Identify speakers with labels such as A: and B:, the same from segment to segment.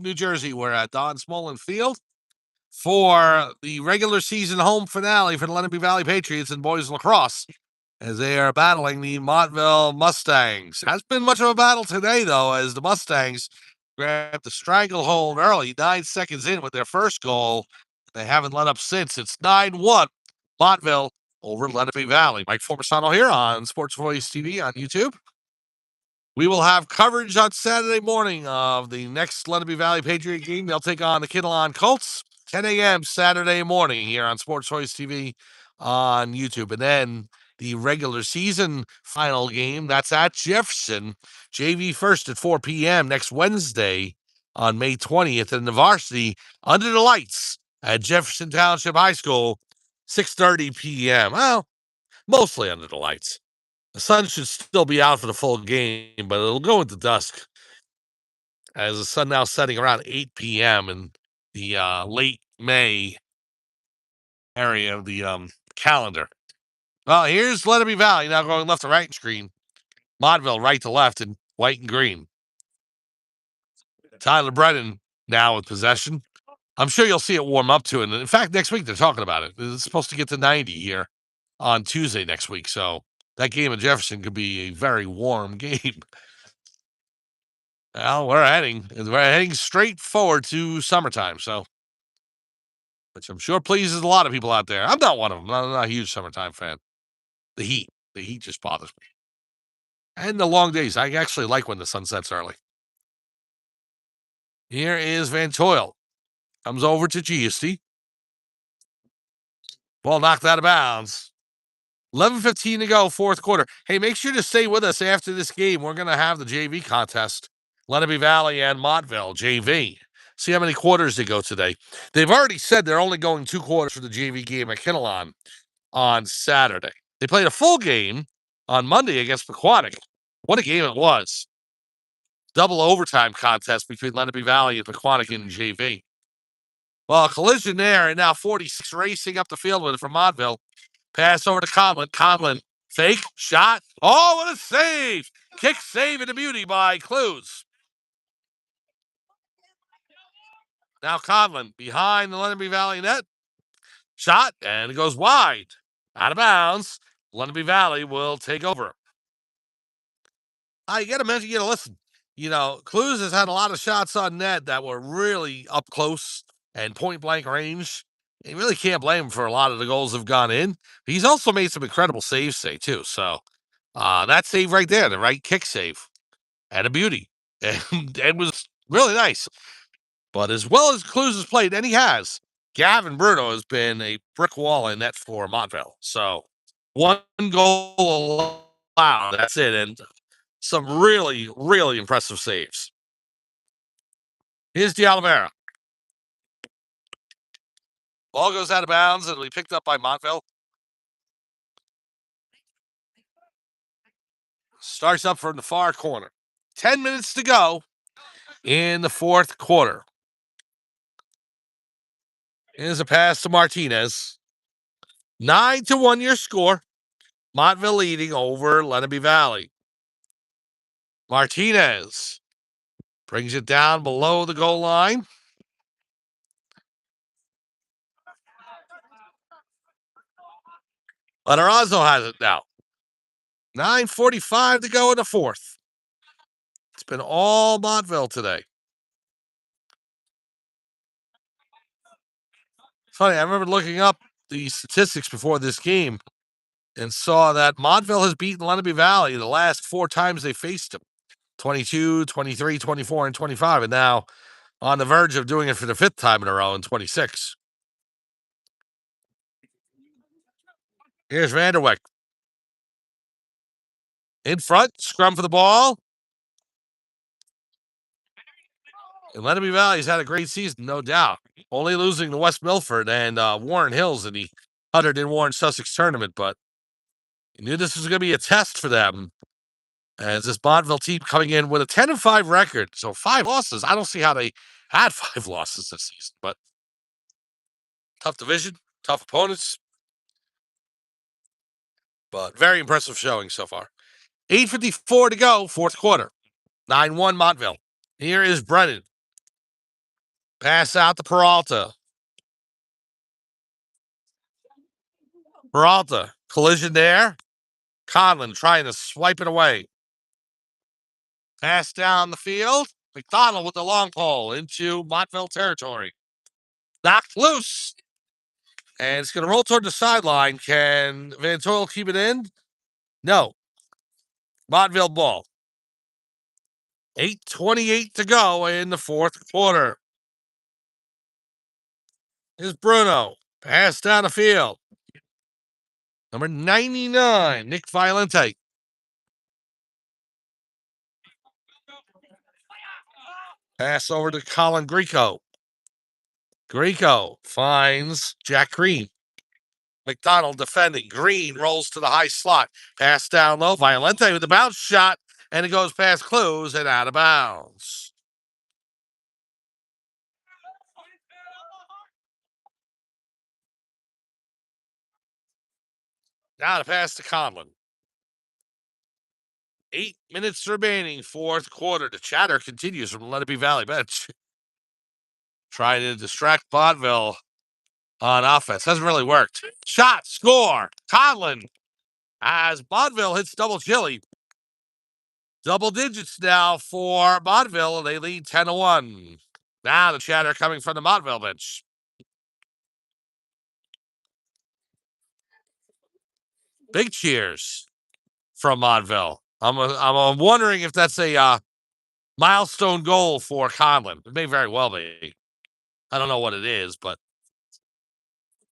A: New Jersey. We're at Don Smolin Field for the regular season home finale for the Lenape Valley Patriots and boys lacrosse as they are battling the Montville Mustangs. Has been much of a battle today, though, as the Mustangs grabbed the stranglehold early, 9 seconds in with their first goal. They haven't let up since. It's 9-1 Montville over Lenape Valley. Mike Formisano here on Sports Voice TV on YouTube. We will have coverage on Saturday morning of the next Lenape Valley Patriot game. They'll take on the Kinnelon Colts, 10 a.m. Saturday morning here on Sports Voice TV on YouTube. And then the regular season final game, that's at Jefferson, JV first at 4 p.m. next Wednesday on May 20th. And the varsity under the lights at Jefferson Township High School, 6:30 p.m. Well, mostly under the lights. The sun should still be out for the full game, but it'll go into dusk as the sun now setting around 8 p.m. in the late May area of the calendar. Well, here's Lenape Valley now going left to right screen. Montville right to left in white and green. Tyler Brennan now with possession. I'm sure you'll see it warm up to it. And in fact, next week they're talking about it. It's supposed to get to 90 here on Tuesday next week. So that game at Jefferson could be a very warm game. Well, we're heading straight forward to summertime, so which I'm sure pleases a lot of people out there. I'm not one of them. I'm not a huge summertime fan. The heat just bothers me, and the long days. I actually like when the sun sets early. Here is Van Toyle, comes over to Giusti. Ball knocked out of bounds. 11:15 to go, fourth quarter. Hey, make sure to stay with us after this game. We're going to have the JV contest. Lenape Valley and Montville, JV. See how many quarters they go today. They've already said they're only going 2 quarters for the JV game at Kinnelon on Saturday. They played a full game on Monday against Pequannock. What a game it was. Double overtime contest between Lenape Valley and Pequannock in JV. Well, a collision there, and now 46 racing up the field with it from Montville. Pass over to Conlon. Conlon, fake, shot. Oh, what a save! Kick, save, and a beauty by Clues. Now Conlon behind the Lenape Valley net. Shot, and it goes wide. Out of bounds. Lenape Valley will take over. You got to mention, listen. Clues has had a lot of shots on net that were really up close and point-blank range. You really can't blame him for a lot of the goals that have gone in. But he's also made some incredible saves today, too. So that save right there, the right kick save, and a beauty. And was really nice. But as well as Clues has played, and he has, Gavin Bruno has been a brick wall in net for Montville. So 1 goal allowed. That's it. And some really, really impressive saves. Here's D'Olivera. Ball goes out of bounds. It'll be picked up by Montville. Starts up from the far corner. 10 minutes to go in the fourth quarter. Here's a pass to Martinez. 9-1 your score. Montville leading over Lenape Valley. Martinez brings it down below the goal line. Lanarazzo has it now. 9:45 to go in the fourth. It's been all Montville today. Funny, I remember looking up the statistics before this game and saw that Montville has beaten Lenape Valley the last 4 times they faced him. 22, 23, 24, and 25, and now on the verge of doing it for the 5th time in a row in 26. Here's Vanderwyk. In front, scrum for the ball. And Lenape Valley's had a great season, no doubt. Only losing to West Milford and Warren Hills in the 100 in Warren Sussex tournament, but you knew this was going to be a test for them. As this Montville team coming in with a 10-5 record, so 5 losses. I don't see how they had 5 losses this season, but tough division, tough opponents, but very impressive showing so far. 8:54 to go, fourth quarter. 9-1 Montville. Here is Brennan. Pass out to Peralta. Peralta, collision there. Conlon trying to swipe it away. Pass down the field. McDonald with the long pole into Montville territory. Knocked loose. And it's going to roll toward the sideline. Can Van Toyle keep it in? No. Montville ball. 8:28 to go in the fourth quarter. Here's Bruno. Pass down the field. Number 99, Nick Violente. Pass over to Colin Greco. Greco finds Jack Green. McDonald defending. Green rolls to the high slot. Pass down low. Violente with the bounce shot. And it goes past Clues and out of bounds. Now to pass to Conlon. 8 minutes remaining, fourth quarter. The chatter continues from Lenape Valley bench. Trying to distract Montville on offense. Hasn't really worked. Shot, score. Conlon as Montville hits double chili. Double digits now for Montville, and they lead 10-1. Now the chatter coming from the Montville bench. Big cheers from Montville. I'm wondering if that's a milestone goal for Conlon. It may very well be. I don't know what it is, but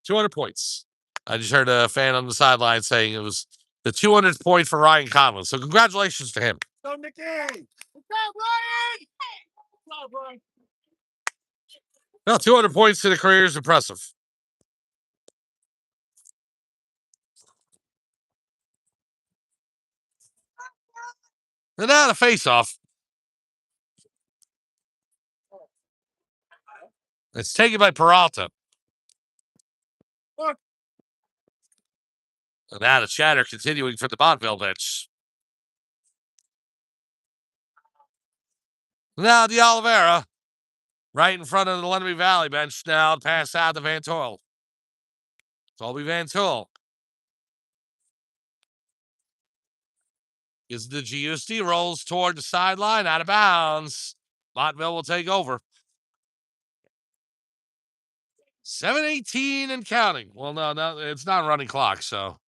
A: 200 points. I just heard a fan on the sideline saying it was the 200th point for Ryan Conlon. So congratulations to him. Go, Nicky! Ryan! Well, 200 points in a career is impressive. And now the face-off. It's taken by Peralta. And now the chatter continuing for the Montville bench. Now the Oliveira, right in front of the Lenape Valley bench now, pass out to Van Toyle. Colby Van Toyle. Is the Giusti, rolls toward the sideline, out of bounds. Montville will take over. 7:18 and counting. Well, no, it's not running clock, so.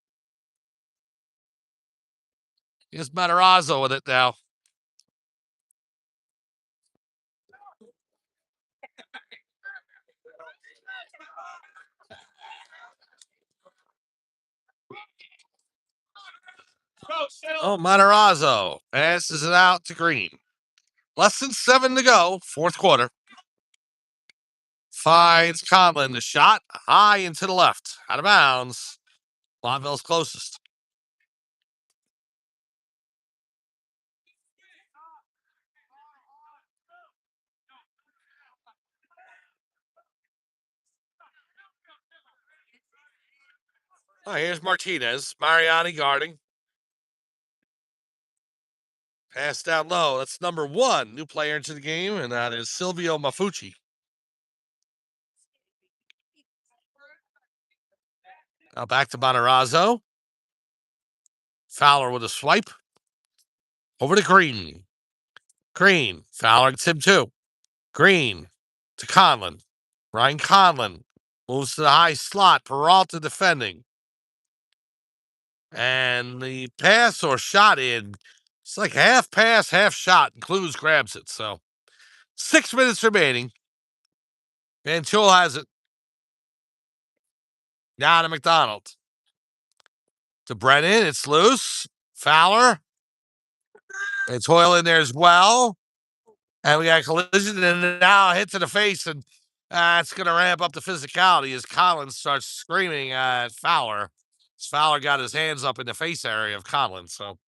A: Here's Matarazzo with it now. Oh, Matarazzo passes it out to Green. Less than 7 to go, fourth quarter. Finds Conlon. The shot high and to the left. Out of bounds. Montville's closest. Oh, here's Martinez. Mariani guarding. Pass down low. That's number 1 new player into the game, and that is Silvio Mafucci. Now back to Matarazzo. Fowler with a swipe. Over to Green. Green. Fowler gets him too. Green to Conlon. Ryan Conlon moves to the high slot. Peralta defending. And the pass or shot in. It's like half pass, half shot. And Clues grabs it. So 6 minutes remaining. Van Toyle has it. Now to McDonald. To Brennan. It's loose. Fowler. And Toyle in there as well. And we got a collision and now a hit to the face. And it's going to ramp up the physicality as Collins starts screaming at Fowler. Fowler got his hands up in the face area of Collins. So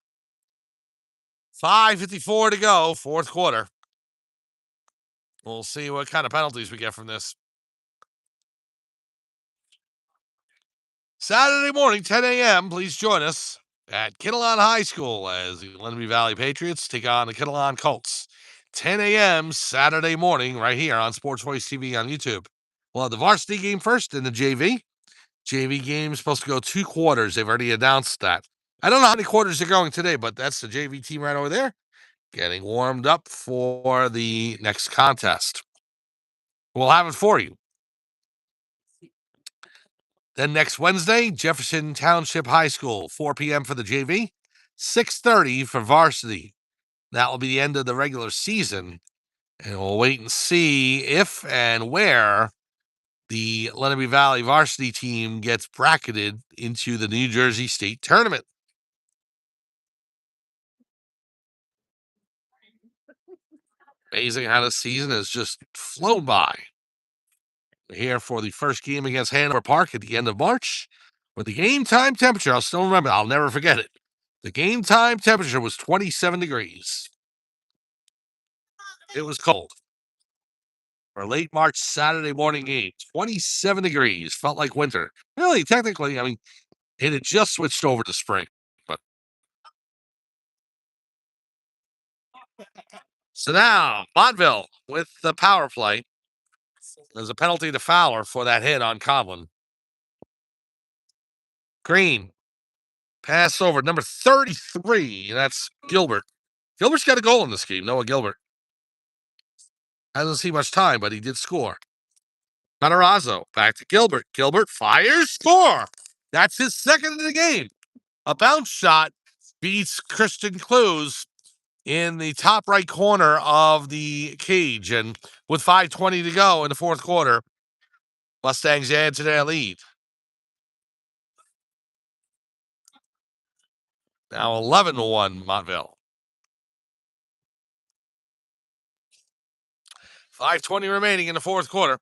A: 5:54 to go, fourth quarter. We'll see what kind of penalties we get from this. Saturday morning, 10 a.m. Please join us at Kittleon High School as the Lenape Valley Patriots take on the Kittleon Colts. 10 a.m. Saturday morning, right here on Sports Voice TV on YouTube. We'll have the varsity game first in the JV. JV game is supposed to go 2 quarters. They've already announced that. I don't know how many quarters they're going today, but that's the JV team right over there getting warmed up for the next contest. We'll have it for you. Then next Wednesday, Jefferson Township High School, 4 p.m. for the JV, 6:30 for varsity. That will be the end of the regular season, and we'll wait and see if and where the Lenape Valley varsity team gets bracketed into the New Jersey State Tournament. Amazing how the season has just flown by. We're here for the first game against Hanover Park at the end of March, with the game time temperature, I'll still remember, I'll never forget it. The game time temperature was 27 degrees. It was cold. For a late March Saturday morning game, 27 degrees. Felt like winter. Really, technically, I mean, it had just switched over to spring. But so now, Montville with the power play. There's a penalty to Fowler for that hit on Conlon. Green. Pass over. Number 33. That's Gilbert. Gilbert's got a goal in this game. Noah Gilbert. Hasn't seen much time, but he did score. Matarazzo. Back to Gilbert. Gilbert fires. Score. That's his second in the game. A bounce shot beats Christian Clues in the top right corner of the cage. And with 5:20 to go in the fourth quarter, Mustangs add to their lead. Now 11-1 Montville. 5:20 remaining in the fourth quarter.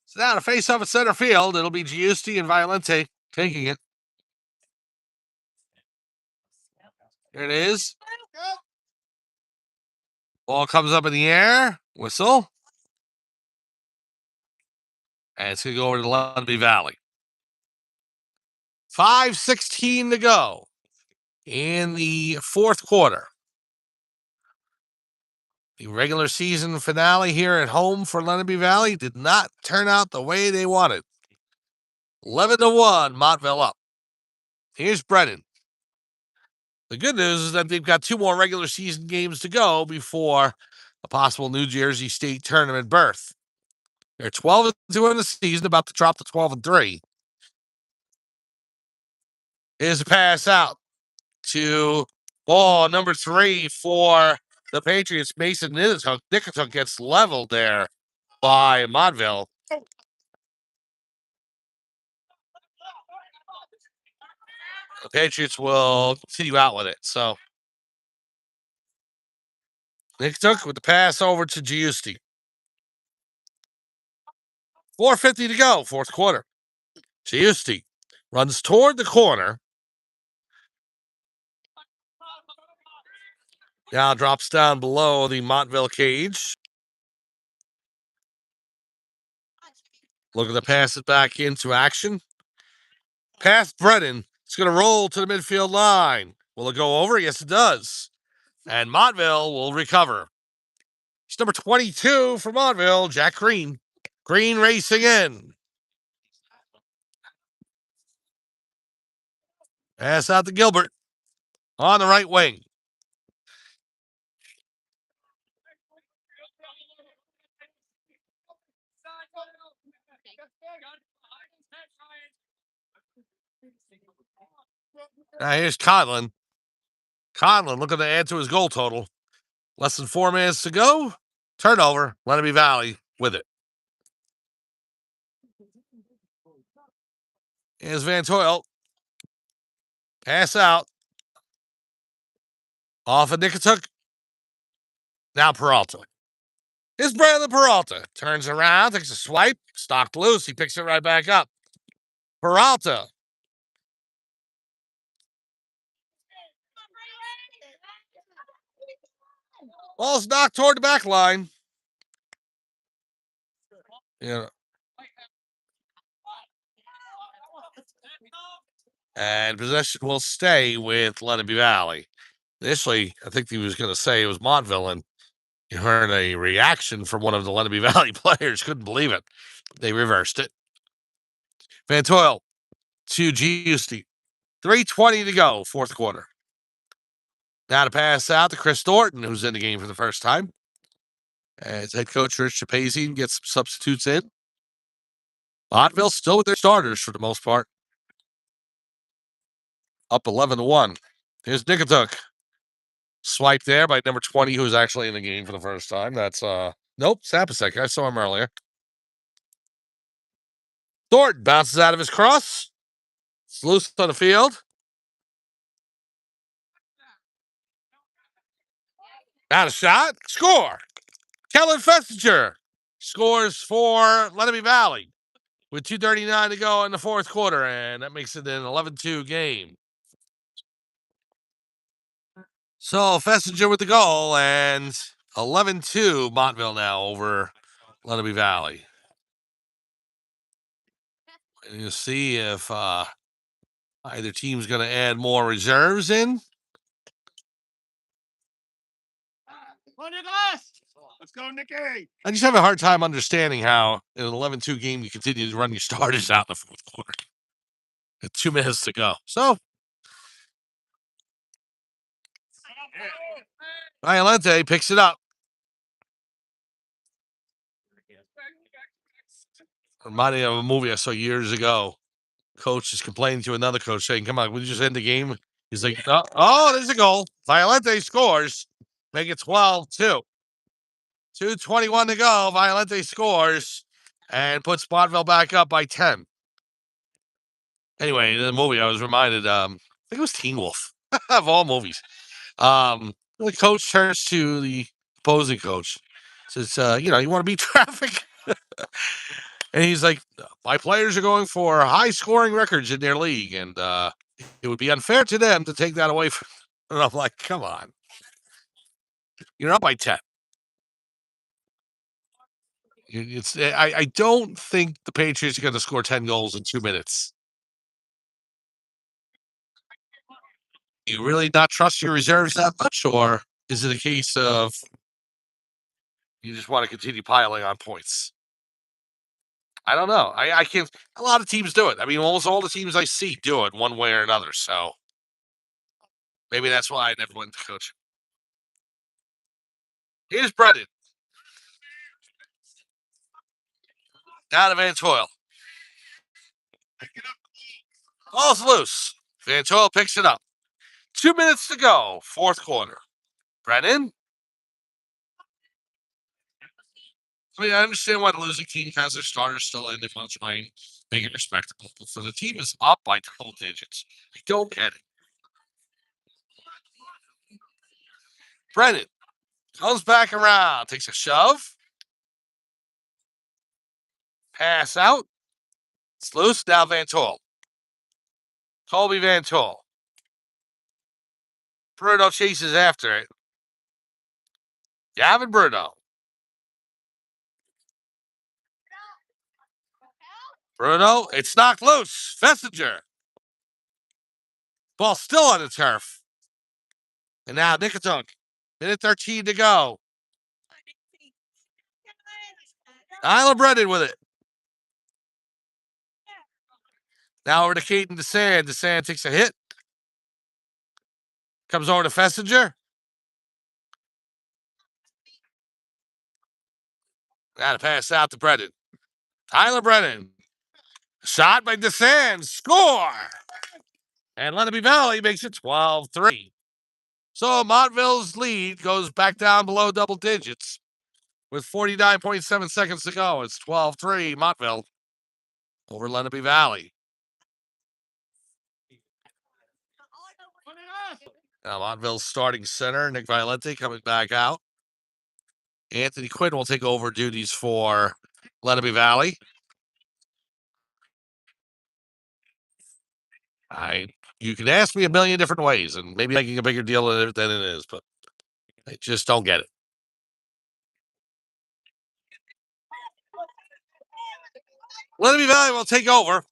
A: So now to face off at center field, it'll be Giusti and Violente taking it. Here it is. Ball comes up in the air. Whistle. And it's going to go over to the Lenape Valley. 5:16 to go in the fourth quarter. The regular season finale here at home for Lenape Valley did not turn out the way they wanted. 11-1, Montville up. Here's Brennan. The good news is that they've got 2 more regular season games to go before a possible New Jersey State Tournament berth. They're 12-2 in the season, about to drop to 12-3. Here's a pass out to ball number 3 for the Patriots. Mason Nickerton gets leveled there by Montville. The Patriots will continue out with it. So Nickerton with the pass over to Giusti. 4:50 to go, fourth quarter. Giusti runs toward the corner. Now drops down below the Montville cage. Looking to pass it back into action. Past Brennan. It's going to roll to the midfield line. Will it go over? Yes, it does. And Montville will recover. It's number 22 for Montville, Jack Green. Green racing in. Pass out to Gilbert on the right wing. Now here's Conlon. Conlon looking to add to his goal total. Less than 4 minutes to go. Turnover. Lenape Valley with it. Here's Van Toyle. Pass out. Off of Nickerton. Now Peralta. Here's Brandon Peralta. Turns around, takes a swipe, stocked loose. He picks it right back up. Peralta. Ball's knocked toward the back line. Yeah. And possession will stay with Lenape Valley. Initially, I think he was going to say it was Montville, and you heard a reaction from one of the Lenape Valley players. Couldn't believe it. They reversed it. Van Toyle to Giusti. 3:20 to go, fourth quarter. Now to pass out to Chris Thornton, who's in the game for the first time. As head coach Rich Chapazian gets some substitutes in. Montville still with their starters for the most part. Up 11-1. Here's Nikituk. Swipe there by number 20, who's actually in the game for the first time. That's nope, Sapasek. I saw him earlier. Thornton bounces out of his cross. It's loose on the field. Out a shot. Score. Kellen Festinger scores for Lenape Valley with 2:39 to go in the fourth quarter, and that makes it an 11-2 game. So Festinger with the goal, and 11-2 Montville now over Lenape Valley. And you'll see if either team's going to add more reserves in. Let's go, Nicky. I just have a hard time understanding how in an 11-2 game you continue to run your starters out in the fourth quarter. With 2 minutes to go. So Violente picks it up. Reminded me of a movie I saw years ago. Coach is complaining to another coach saying, "Come on, we just end the game." He's like, "Oh, there's a goal. Violente scores. Make it 12-2. 2:21 to go. Violente scores and puts Montville back up by 10. Anyway, in the movie, I was reminded, I think it was Teen Wolf, of all movies. The coach turns to the opposing coach, says, you want to beat traffic? And he's like, my players are going for high scoring records in their league, and it would be unfair to them to take that away from. And I'm like, come on. You're up by 10. I don't think the Patriots are going to score 10 goals in 2 minutes. You really not trust your reserves that much, or is it a case of you just want to continue piling on points? I don't know. I can't. A lot of teams do it. I mean, almost all the teams I see do it one way or another. So maybe that's why I never went to coaching. Here's Brendan. Down to Van Toyle. Ball's loose. Van Toyle picks it up. 2 minutes to go, fourth quarter. Brennan. I mean, I understand why the losing team has their starters still in. They want to try and make it respectable. But so the team is up by double digits. I don't get it. Brennan comes back around, takes a shove. Pass out. It's loose. Now Van Toyle. Colby Van Toyle. Bruno chases after it. Gavin Bruno. Bruno, it's knocked loose. Festinger. Ball still on the turf. And now Nikituk. Minute 13 to go. Isla Brennan with it. Now over to Caden DeSand. DeSand takes a hit. Comes over to Festinger. Now to pass out to Brennan. Tyler Brennan. Shot by DeSand. Score! And Lenape Valley makes it 12-3. So Montville's lead goes back down below double digits with 49.7 seconds to go. It's 12-3 Montville over Lenape Valley. Now Montville's starting center, Nick Violente, coming back out. Anthony Quinn will take over duties for Lenape Valley. You can ask me a million different ways, and maybe making a bigger deal than it is, but I just don't get it. Lenape Valley will take over.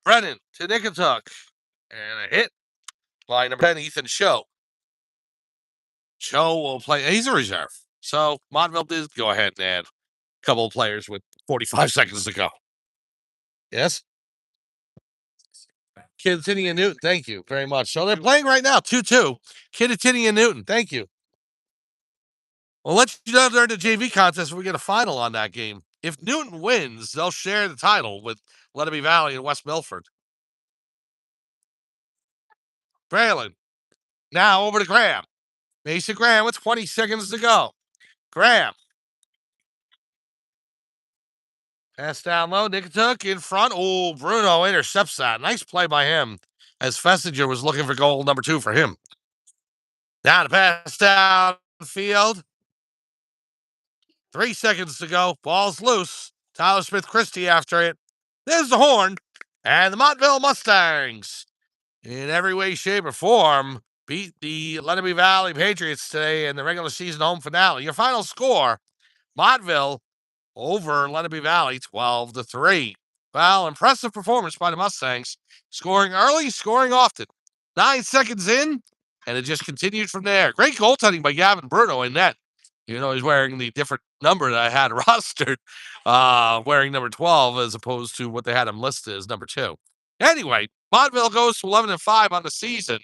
A: Brennan to Nickatuck. And a hit by number 10, Ethan Show. Show will play. He's a reserve. So Montville did go ahead and add a couple of players with 45 seconds to go. Yes? Kittatinny and Newton, thank you very much. So they're playing right now, 2-2. Kittatinny and Newton, thank you. We'll let you know during the JV contest when we get a final on that game. If Newton wins, they'll share the title with Lenape Valley and West Milford. Braylon, now over to Graham. Mason Graham with 20 seconds to go. Graham. Pass down low. Nickatuck in front. Oh, Bruno intercepts that. Nice play by him as Fessinger was looking for goal number 2 for him. Now to pass down field. 3 seconds to go. Ball's loose. Tyler Smith Christie after it. There's the horn. And the Montville Mustangs, in every way, shape, or form, beat the Lenape Valley Patriots today in the regular season home finale. Your final score, Montville over Lenape Valley, 12-3. Well, impressive performance by the Mustangs. Scoring early, scoring often. 9 seconds in, and it just continued from there. Great goaltending by Gavin Bruno in net. You know, he's wearing the different number that I had rostered, wearing number 12 as opposed to what they had him listed as number 2. Anyway, Montville goes to 11-5 on the season,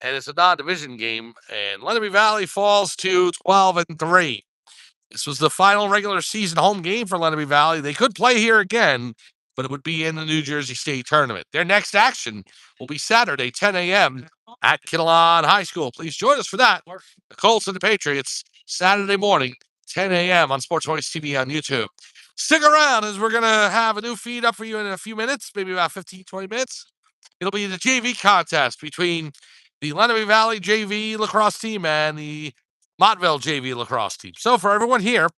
A: and it's a non-division game, and Lenape Valley falls to 12-3. This was the final regular season home game for Lenape Valley. They could play here again, but it would be in the New Jersey State Tournament. Their next action will be Saturday, 10 a.m. at Kittleon High School. Please join us for that. The Colts and the Patriots, Saturday morning, 10 a.m. on Sports Voice TV on YouTube. Stick around as we're going to have a new feed up for you in a few minutes, maybe about 15, 20 minutes. It'll be the JV contest between the Lenape Valley JV lacrosse team and the Montville JV lacrosse team. So for everyone here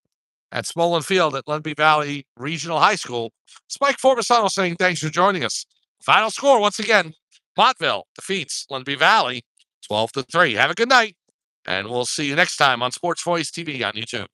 A: at Smolin Field at Lenape Valley Regional High School, it's Mike Forbesano saying thanks for joining us. Final score, once again, Montville defeats Lenape Valley 12-3. Have a good night, and we'll see you next time on Sports Voice TV on YouTube.